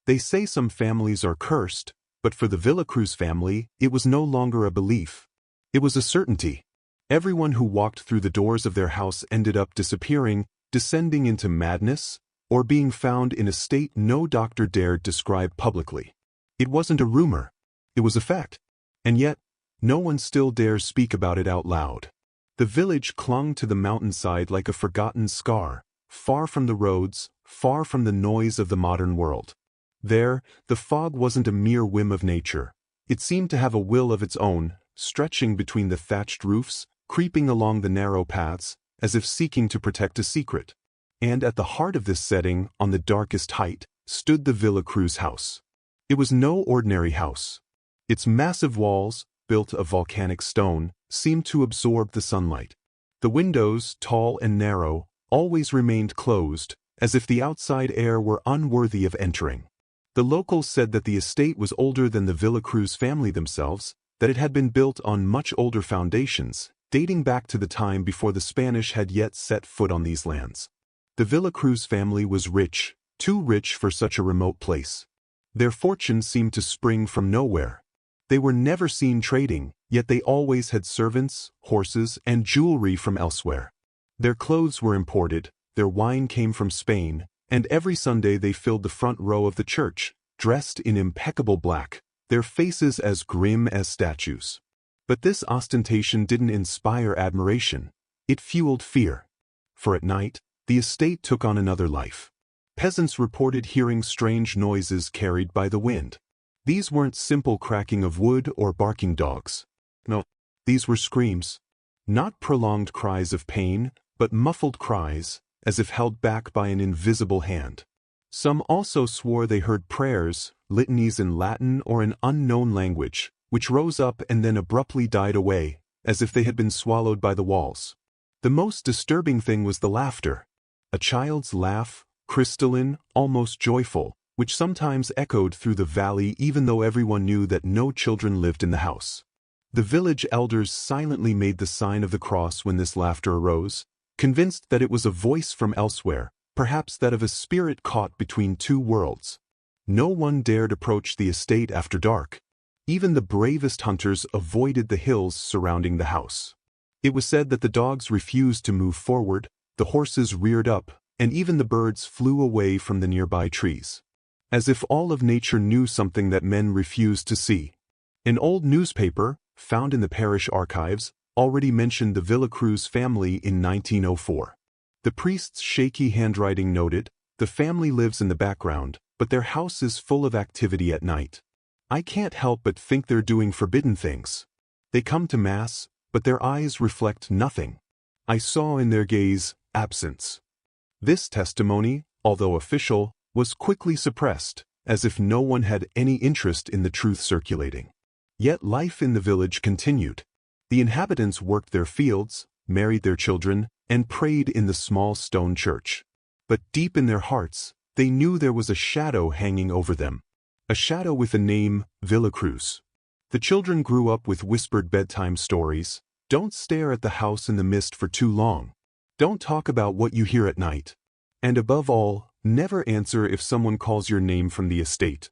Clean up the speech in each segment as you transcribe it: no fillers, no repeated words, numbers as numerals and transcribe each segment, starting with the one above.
They say some families are cursed, but for the Villacruz family, it was no longer a belief. It was a certainty. Everyone who walked through the doors of their house ended up disappearing, descending into madness, or being found in a state no doctor dared describe publicly. It wasn't a rumor. It was a fact. And yet, no one still dares speak about it out loud. The village clung to the mountainside like a forgotten scar, far from the roads, far from the noise of the modern world. There, the fog wasn't a mere whim of nature. It seemed to have a will of its own, stretching between the thatched roofs, creeping along the narrow paths, as if seeking to protect a secret. And at the heart of this setting, on the darkest height, stood the Villacruz house. It was no ordinary house. Its massive walls, built of volcanic stone, seemed to absorb the sunlight. The windows, tall and narrow, always remained closed, as if the outside air were unworthy of entering. The locals said that the estate was older than the Villacruz family themselves, that it had been built on much older foundations, dating back to the time before the Spanish had yet set foot on these lands. The Villacruz family was rich, too rich for such a remote place. Their fortune seemed to spring from nowhere. They were never seen trading, yet they always had servants, horses, and jewelry from elsewhere. Their clothes were imported, their wine came from Spain, and every Sunday they filled the front row of the church, dressed in impeccable black, their faces as grim as statues. But this ostentation didn't inspire admiration. It fueled fear. For at night, the estate took on another life. Peasants reported hearing strange noises carried by the wind. These weren't simple cracking of wood or barking dogs. No, these were screams. Not prolonged cries of pain, but muffled cries, as if held back by an invisible hand. Some also swore they heard prayers, litanies in Latin or an unknown language, which rose up and then abruptly died away, as if they had been swallowed by the walls. The most disturbing thing was the laughter. A child's laugh, crystalline, almost joyful, which sometimes echoed through the valley even though everyone knew that no children lived in the house. The village elders silently made the sign of the cross when this laughter arose, convinced that it was a voice from elsewhere, perhaps that of a spirit caught between two worlds. No one dared approach the estate after dark. Even the bravest hunters avoided the hills surrounding the house. It was said that the dogs refused to move forward, the horses reared up, and even the birds flew away from the nearby trees. As if all of nature knew something that men refused to see. An old newspaper, found in the parish archives, already mentioned the Villacruz family in 1904. The priest's shaky handwriting noted, "The family lives in the background, but their house is full of activity at night. I can't help but think they're doing forbidden things. They come to Mass, but their eyes reflect nothing. I saw in their gaze absence." This testimony, although official, was quickly suppressed, as if no one had any interest in the truth circulating. Yet life in the village continued. The inhabitants worked their fields, married their children, and prayed in the small stone church. But deep in their hearts, they knew there was a shadow hanging over them. A shadow with the name Villacruz. The children grew up with whispered bedtime stories. Don't stare at the house in the mist for too long. Don't talk about what you hear at night. And above all, never answer if someone calls your name from the estate.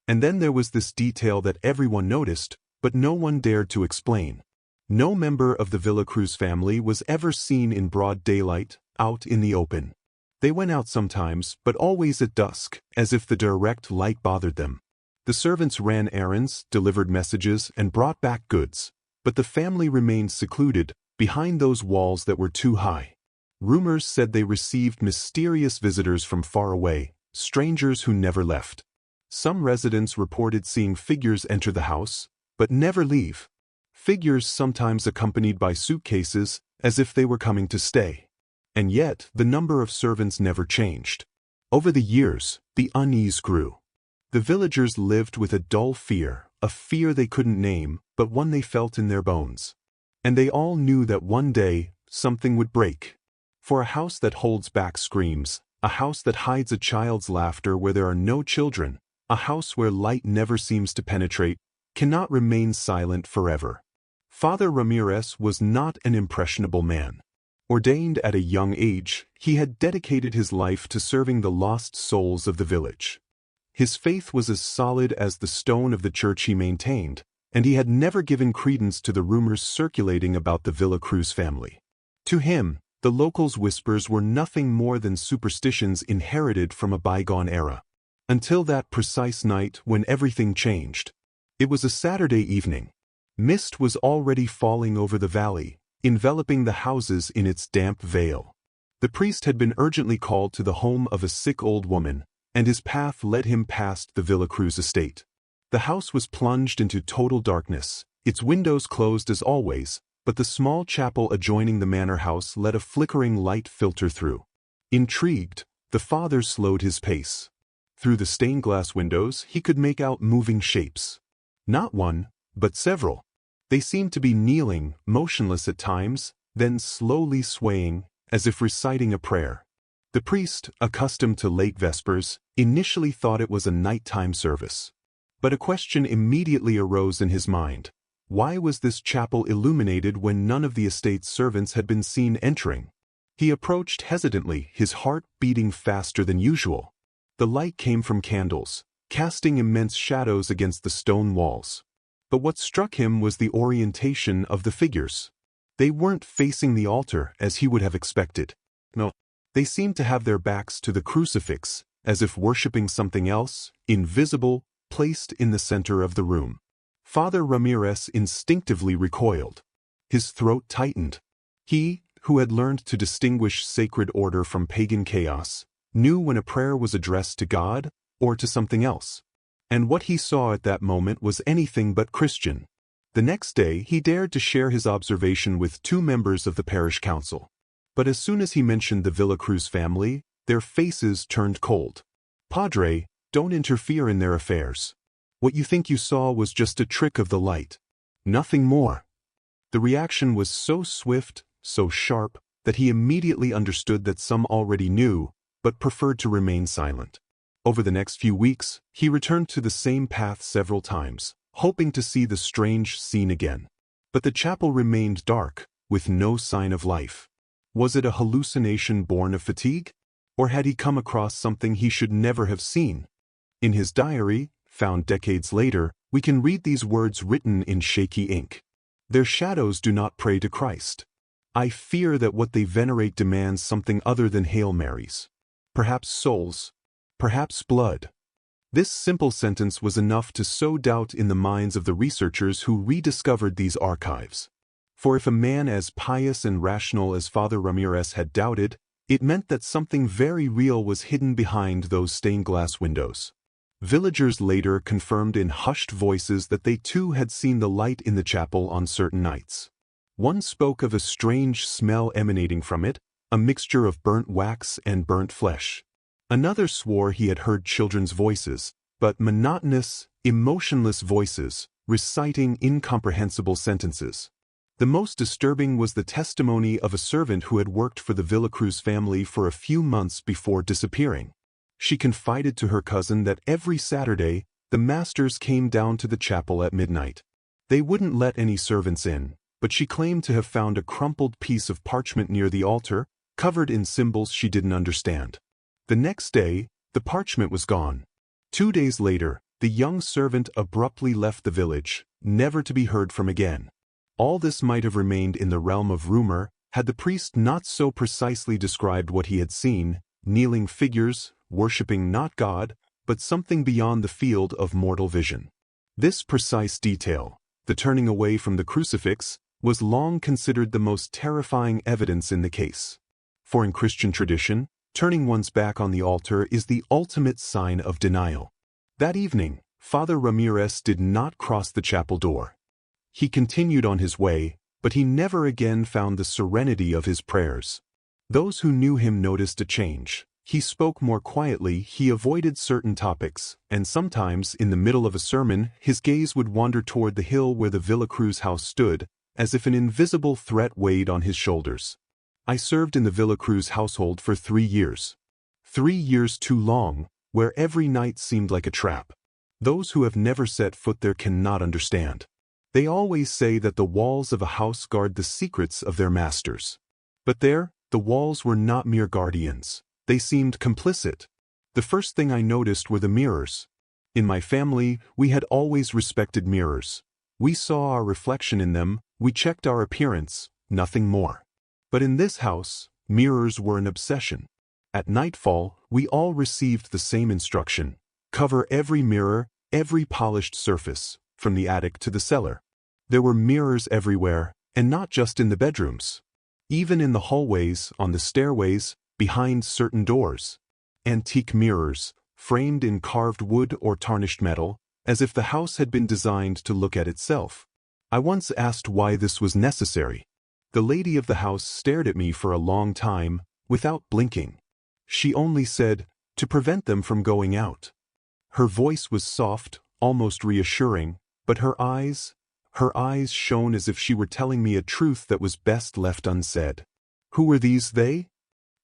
And then there was this detail that everyone noticed, but no one dared to explain. No member of the Villacruz family was ever seen in broad daylight, out in the open. They went out sometimes, but always at dusk, as if the direct light bothered them. The servants ran errands, delivered messages, and brought back goods, but the family remained secluded, behind those walls that were too high. Rumors said they received mysterious visitors from far away, strangers who never left. Some residents reported seeing figures enter the house, but never leave. Figures sometimes accompanied by suitcases, as if they were coming to stay. And yet, the number of servants never changed. Over the years, the unease grew. The villagers lived with a dull fear, a fear they couldn't name, but one they felt in their bones. And they all knew that one day, something would break. For a house that holds back screams, a house that hides a child's laughter where there are no children, a house where light never seems to penetrate, cannot remain silent forever. Father Ramirez was not an impressionable man. Ordained at a young age, he had dedicated his life to serving the lost souls of the village. His faith was as solid as the stone of the church he maintained, and he had never given credence to the rumors circulating about the Villacruz family. To him, the locals' whispers were nothing more than superstitions inherited from a bygone era. Until that precise night when everything changed. It was a Saturday evening. Mist was already falling over the valley, enveloping the houses in its damp veil. The priest had been urgently called to the home of a sick old woman, and his path led him past the Villacruz estate. The house was plunged into total darkness, its windows closed as always, but the small chapel adjoining the manor house let a flickering light filter through. Intrigued, the father slowed his pace. Through the stained glass windows he could make out moving shapes. Not one, but several. They seemed to be kneeling, motionless at times, then slowly swaying, as if reciting a prayer. The priest, accustomed to late vespers, initially thought it was a nighttime service. But a question immediately arose in his mind. Why was this chapel illuminated when none of the estate's servants had been seen entering? He approached hesitantly, his heart beating faster than usual. The light came from candles, casting immense shadows against the stone walls. But what struck him was the orientation of the figures. They weren't facing the altar as he would have expected. No, they seemed to have their backs to the crucifix, as if worshipping something else, invisible, placed in the center of the room. Father Ramirez instinctively recoiled. His throat tightened. He, who had learned to distinguish sacred order from pagan chaos, knew when a prayer was addressed to God or to something else. And what he saw at that moment was anything but Christian. The next day he dared to share his observation with 2 members of the parish council. But as soon as he mentioned the Villacruz family, their faces turned cold. "Padre, don't interfere in their affairs. What you think you saw was just a trick of the light. Nothing more." The reaction was so swift, so sharp, that he immediately understood that some already knew, but preferred to remain silent. Over the next few weeks, he returned to the same path several times, hoping to see the strange scene again. But the chapel remained dark, with no sign of life. Was it a hallucination born of fatigue? Or had he come across something he should never have seen? In his diary, found decades later, we can read these words written in shaky ink. "Their shadows do not pray to Christ. I fear that what they venerate demands something other than Hail Marys. Perhaps souls. Perhaps blood." This simple sentence was enough to sow doubt in the minds of the researchers who rediscovered these archives. For if a man as pious and rational as Father Ramirez had doubted, it meant that something very real was hidden behind those stained glass windows. Villagers later confirmed in hushed voices that they too had seen the light in the chapel on certain nights. One spoke of a strange smell emanating from it, a mixture of burnt wax and burnt flesh. Another swore he had heard children's voices, but monotonous, emotionless voices, reciting incomprehensible sentences. The most disturbing was the testimony of a servant who had worked for the Villacruz family for a few months before disappearing. She confided to her cousin that every Saturday, the masters came down to the chapel at midnight. They wouldn't let any servants in, but she claimed to have found a crumpled piece of parchment near the altar, covered in symbols she didn't understand. The next day, the parchment was gone. 2 days later, the young servant abruptly left the village, never to be heard from again. All this might have remained in the realm of rumor, had the priest not so precisely described what he had seen: kneeling figures, worshipping not God, but something beyond the field of mortal vision. This precise detail, the turning away from the crucifix, was long considered the most terrifying evidence in the case. For in Christian tradition, turning one's back on the altar is the ultimate sign of denial. That evening, Father Ramirez did not cross the chapel door. He continued on his way, but he never again found the serenity of his prayers. Those who knew him noticed a change. He spoke more quietly, he avoided certain topics, and sometimes, in the middle of a sermon, his gaze would wander toward the hill where the Villacruz house stood, as if an invisible threat weighed on his shoulders. "I served in the Villacruz household for 3 years. 3 years too long, where every night seemed like a trap. Those who have never set foot there cannot understand. They always say that the walls of a house guard the secrets of their masters. But there, the walls were not mere guardians. They seemed complicit. The first thing I noticed were the mirrors. In my family, we had always respected mirrors. We saw our reflection in them, we checked our appearance, nothing more. But in this house, mirrors were an obsession. At nightfall, we all received the same instruction: cover every mirror, every polished surface, from the attic to the cellar. There were mirrors everywhere, and not just in the bedrooms. Even in the hallways, on the stairways, behind certain doors. Antique mirrors, framed in carved wood or tarnished metal, as if the house had been designed to look at itself. I once asked why this was necessary. The lady of the house stared at me for a long time, without blinking. She only said, to prevent them from going out. Her voice was soft, almost reassuring, but her eyes shone as if she were telling me a truth that was best left unsaid. Who were these they?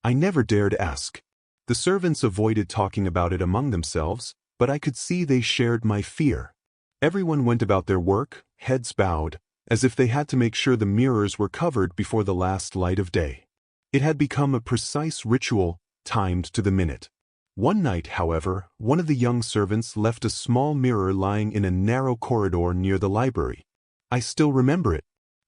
I never dared ask. The servants avoided talking about it among themselves, but I could see they shared my fear. Everyone went about their work, heads bowed, as if they had to make sure the mirrors were covered before the last light of day. It had become a precise ritual, timed to the minute. One night, however, one of the young servants left a small mirror lying in a narrow corridor near the library. I still remember it.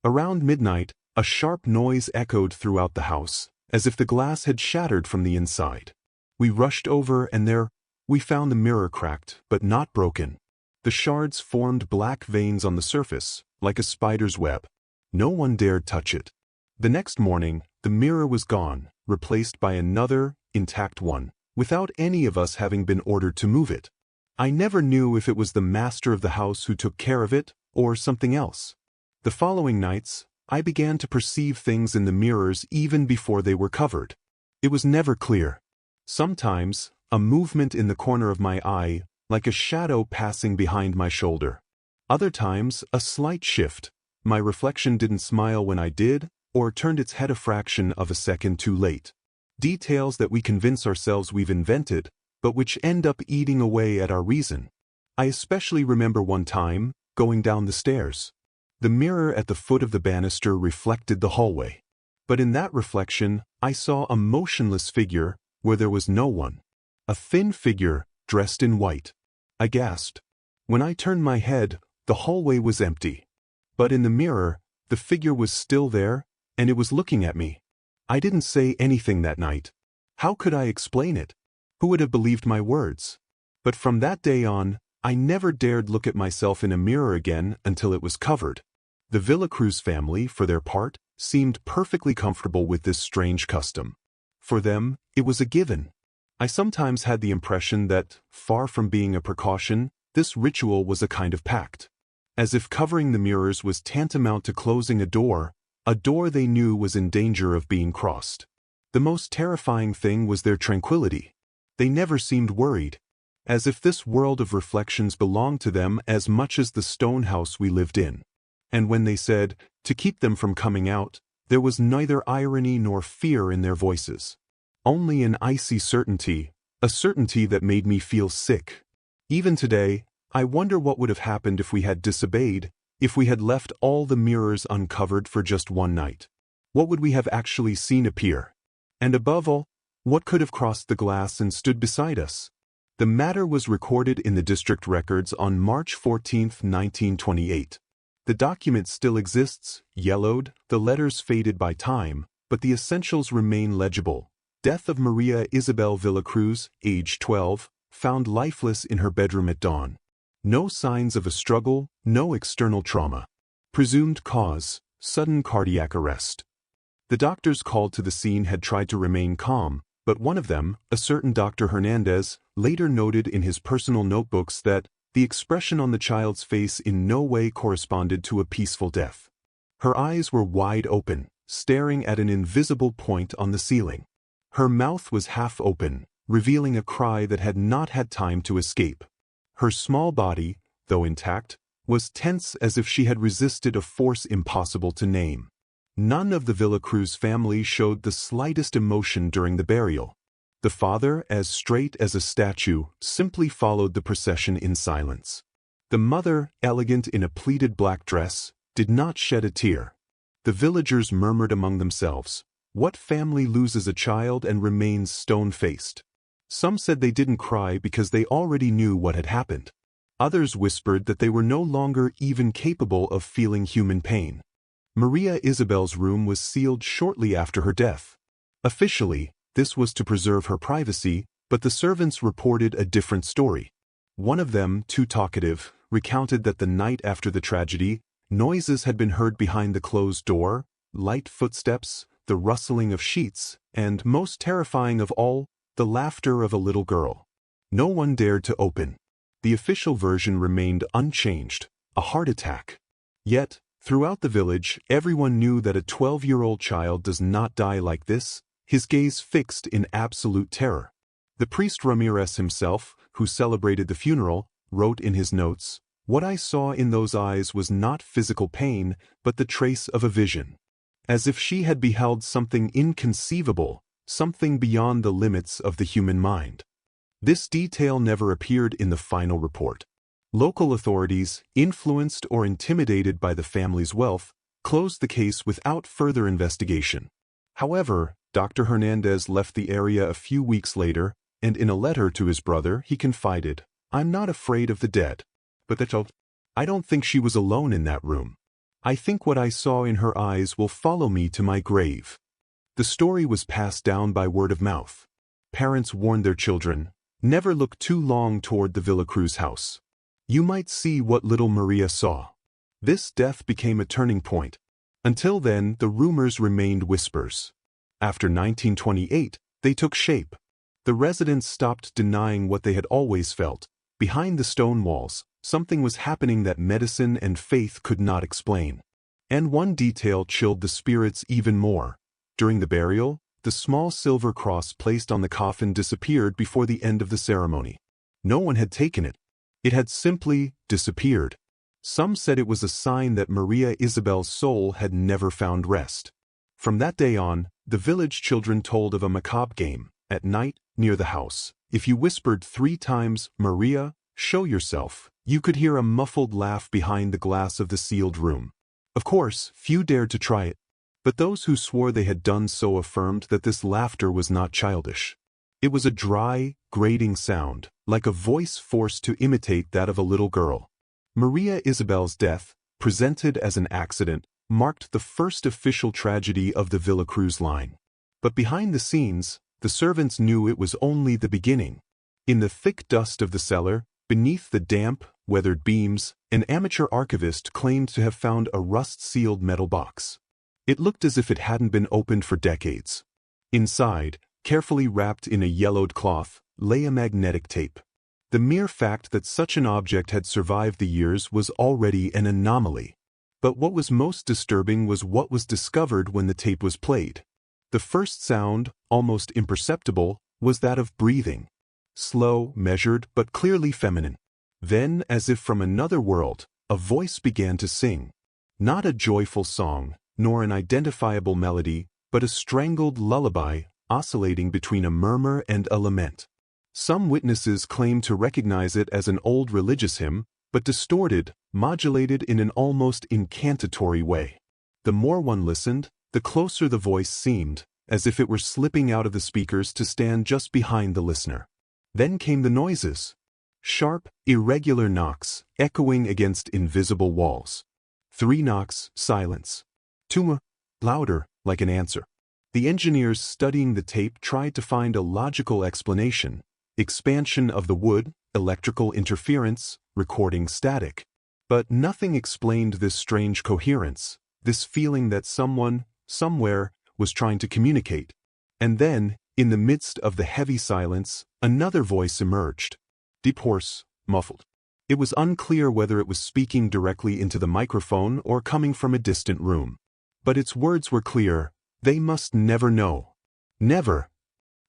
Around midnight, a sharp noise echoed throughout the house, as if the glass had shattered from the inside. We rushed over, and there we found the mirror cracked, but not broken. The shards formed black veins on the surface, like a spider's web. No one dared touch it. The next morning, the mirror was gone, replaced by another, intact one, without any of us having been ordered to move it. I never knew if it was the master of the house who took care of it, or something else. The following nights, I began to perceive things in the mirrors even before they were covered. It was never clear. Sometimes, a movement in the corner of my eye, like a shadow passing behind my shoulder. Other times, a slight shift. My reflection didn't smile when I did, or turned its head a fraction of a second too late. Details that we convince ourselves we've invented, but which end up eating away at our reason. I especially remember one time, going down the stairs. The mirror at the foot of the banister reflected the hallway. But in that reflection, I saw a motionless figure where there was no one. A thin figure, dressed in white. I gasped. When I turned my head, the hallway was empty. But in the mirror, the figure was still there, and it was looking at me. I didn't say anything that night. How could I explain it? Who would have believed my words? But from that day on, I never dared look at myself in a mirror again until it was covered. The Villacruz family, for their part, seemed perfectly comfortable with this strange custom. For them, it was a given. I sometimes had the impression that, far from being a precaution, this ritual was a kind of pact. As if covering the mirrors was tantamount to closing a door they knew was in danger of being crossed. The most terrifying thing was their tranquility. They never seemed worried, as if this world of reflections belonged to them as much as the stone house we lived in. And when they said, to keep them from coming out, there was neither irony nor fear in their voices. Only an icy certainty, a certainty that made me feel sick. Even today, I wonder what would have happened if we had disobeyed, if we had left all the mirrors uncovered for just one night. What would we have actually seen appear? And above all, what could have crossed the glass and stood beside us? The matter was recorded in the district records on March 14, 1928. The document still exists, yellowed, the letters faded by time, but the essentials remain legible. Death of Maria Isabel Villacruz, age 12, found lifeless in her bedroom at dawn. No signs of a struggle, no external trauma. Presumed cause, sudden cardiac arrest. The doctors called to the scene had tried to remain calm, but one of them, a certain Dr. Hernandez, later noted in his personal notebooks that the expression on the child's face in no way corresponded to a peaceful death. Her eyes were wide open, staring at an invisible point on the ceiling. Her mouth was half open, revealing a cry that had not had time to escape. Her small body, though intact, was tense as if she had resisted a force impossible to name. None of the Villacruz family showed the slightest emotion during the burial. The father, as straight as a statue, simply followed the procession in silence. The mother, elegant in a pleated black dress, did not shed a tear. The villagers murmured among themselves, "What family loses a child and remains stone-faced?" Some said they didn't cry because they already knew what had happened. Others whispered that they were no longer even capable of feeling human pain. Maria Isabel's room was sealed shortly after her death. Officially, this was to preserve her privacy, but the servants reported a different story. One of them, too talkative, recounted that the night after the tragedy, noises had been heard behind the closed door, light footsteps, the rustling of sheets, and, most terrifying of all, the laughter of a little girl. No one dared to open. The official version remained unchanged, a heart attack. Yet, throughout the village, everyone knew that a 12-year-old child does not die like this, his gaze fixed in absolute terror. The priest Ramirez himself, who celebrated the funeral, wrote in his notes, "What I saw in those eyes was not physical pain, but the trace of a vision. As if she had beheld something inconceivable, something beyond the limits of the human mind." This detail never appeared in the final report. Local authorities, influenced or intimidated by the family's wealth, closed the case without further investigation. However, Dr. Hernandez left the area a few weeks later, and in a letter to his brother he confided, "I'm not afraid of the dead. But I don't think she was alone in that room. I think what I saw in her eyes will follow me to my grave." The story was passed down by word of mouth. Parents warned their children, "Never look too long toward the Villacruz house. You might see what little Maria saw." This death became a turning point. Until then, the rumors remained whispers. After 1928, they took shape. The residents stopped denying what they had always felt. Behind the stone walls, something was happening that medicine and faith could not explain. And one detail chilled the spirits even more. During the burial, the small silver cross placed on the coffin disappeared before the end of the ceremony. No one had taken it. It had simply disappeared. Some said it was a sign that Maria Isabel's soul had never found rest. From that day on, the village children told of a macabre game. At night, near the house, if you whispered 3 times, "Maria, show yourself," you could hear a muffled laugh behind the glass of the sealed room. Of course, few dared to try it. But those who swore they had done so affirmed that this laughter was not childish. It was a dry, grating sound, like a voice forced to imitate that of a little girl. Maria Isabel's death, presented as an accident, marked the first official tragedy of the Villacruz line. But behind the scenes, the servants knew it was only the beginning. In the thick dust of the cellar, beneath the damp, weathered beams, an amateur archivist claimed to have found a rust-sealed metal box. It looked as if it hadn't been opened for decades. Inside, carefully wrapped in a yellowed cloth, lay a magnetic tape. The mere fact that such an object had survived the years was already an anomaly. But what was most disturbing was what was discovered when the tape was played. The first sound, almost imperceptible, was that of breathing. Slow, measured, but clearly feminine. Then, as if from another world, a voice began to sing. Not a joyful song, nor an identifiable melody, but a strangled lullaby, oscillating between a murmur and a lament. Some witnesses claimed to recognize it as an old religious hymn, but distorted, modulated in an almost incantatory way. The more one listened, the closer the voice seemed, as if it were slipping out of the speakers to stand just behind the listener. Then came the noises. Sharp, irregular knocks, echoing against invisible walls. 3 knocks, silence. 2 louder, like an answer. The engineers studying the tape tried to find a logical explanation. Expansion of the wood, electrical interference, recording static. But nothing explained this strange coherence, this feeling that someone, somewhere, was trying to communicate. And then, in the midst of the heavy silence, another voice emerged. Deep hoarse, muffled. It was unclear whether it was speaking directly into the microphone or coming from a distant room. But its words were clear. They must never know. Never.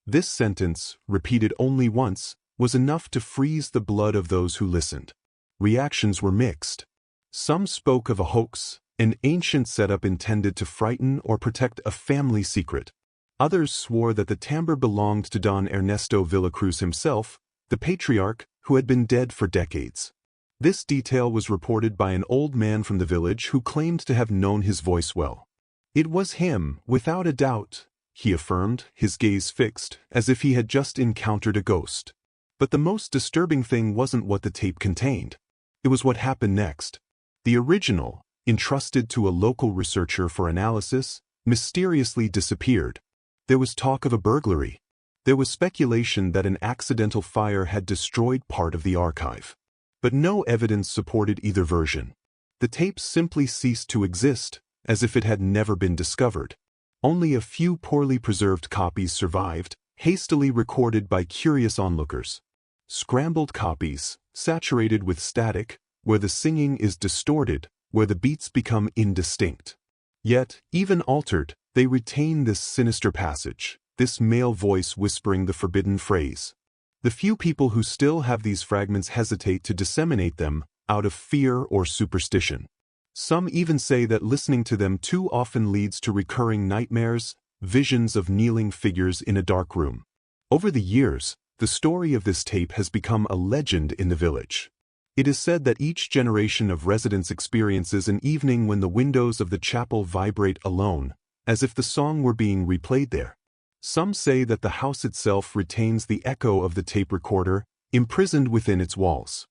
This sentence, repeated only once, was enough to freeze the blood of those who listened. Reactions were mixed. Some spoke of a hoax, an ancient setup intended to frighten or protect a family secret. Others swore that the timbre belonged to Don Ernesto Villacruz himself, the patriarch who had been dead for decades. This detail was reported by an old man from the village who claimed to have known his voice well. It was him, without a doubt, he affirmed, his gaze fixed, as if he had just encountered a ghost. But the most disturbing thing wasn't what the tape contained. It was what happened next. The original, entrusted to a local researcher for analysis, mysteriously disappeared. There was talk of a burglary. There was speculation that an accidental fire had destroyed part of the archive. But no evidence supported either version. The tape simply ceased to exist, as if it had never been discovered. Only a few poorly preserved copies survived, hastily recorded by curious onlookers. Scrambled copies, saturated with static, where the singing is distorted, where the beats become indistinct. Yet, even altered, they retain this sinister passage, this male voice whispering the forbidden phrase. The few people who still have these fragments hesitate to disseminate them, out of fear or superstition. Some even say that listening to them too often leads to recurring nightmares, visions of kneeling figures in a dark room. Over the years, the story of this tape has become a legend in the village. It is said that each generation of residents experiences an evening when the windows of the chapel vibrate alone, as if the song were being replayed there. Some say that the house itself retains the echo of the tape recorder, imprisoned within its walls.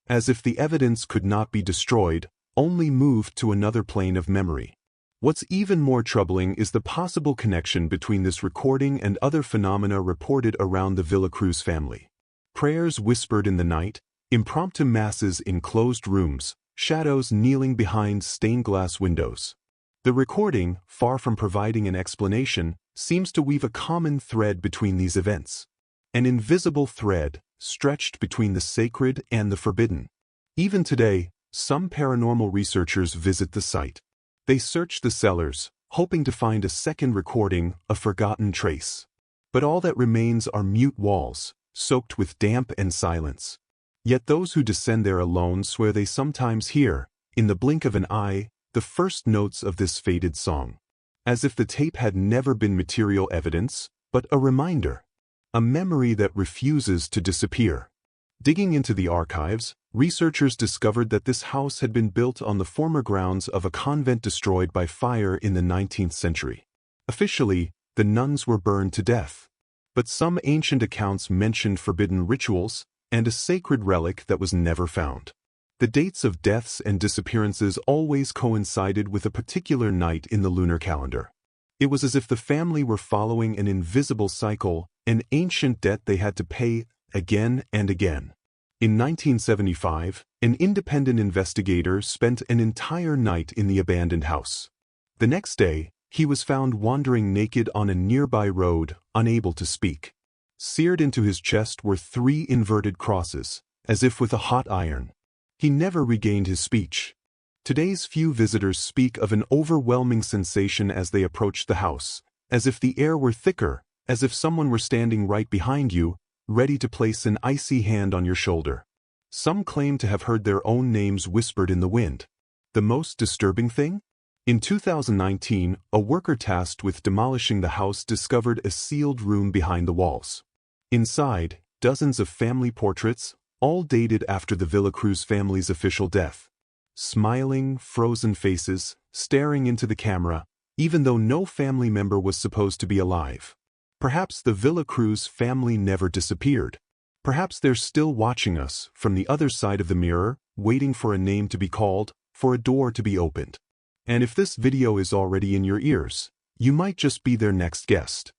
As if the evidence could not be destroyed, only moved to another plane of memory. What's even more troubling is the possible connection between this recording and other phenomena reported around the Villacruz family. Prayers whispered in the night, impromptu masses in closed rooms, shadows kneeling behind stained glass windows. The recording, far from providing an explanation, seems to weave a common thread between these events. An invisible thread, stretched between the sacred and the forbidden. Even today, some paranormal researchers visit the site. They search the cellars, hoping to find a second recording, a forgotten trace. But all that remains are mute walls, soaked with damp and silence. Yet those who descend there alone swear they sometimes hear, in the blink of an eye, the first notes of this faded song. As if the tape had never been material evidence, but a reminder. A memory that refuses to disappear. Digging into the archives, researchers discovered that this house had been built on the former grounds of a convent destroyed by fire in the 19th century. Officially, the nuns were burned to death. But some ancient accounts mentioned forbidden rituals and a sacred relic that was never found. The dates of deaths and disappearances always coincided with a particular night in the lunar calendar. It was as if the family were following an invisible cycle, an ancient debt they had to pay again and again. In 1975, an independent investigator spent an entire night in the abandoned house. The next day, he was found wandering naked on a nearby road, unable to speak. Seared into his chest were 3 inverted crosses, as if with a hot iron. He never regained his speech. Today's few visitors speak of an overwhelming sensation as they approached the house, as if the air were thicker, as if someone were standing right behind you, ready to place an icy hand on your shoulder. Some claim to have heard their own names whispered in the wind. The most disturbing thing? In 2019, a worker tasked with demolishing the house discovered a sealed room behind the walls. Inside, dozens of family portraits, all dated after the Villacruz family's official death. Smiling, frozen faces, staring into the camera, even though no family member was supposed to be alive. Perhaps the Villacruz family never disappeared. Perhaps they're still watching us from the other side of the mirror, waiting for a name to be called, for a door to be opened. And if this video is already in your ears, you might just be their next guest.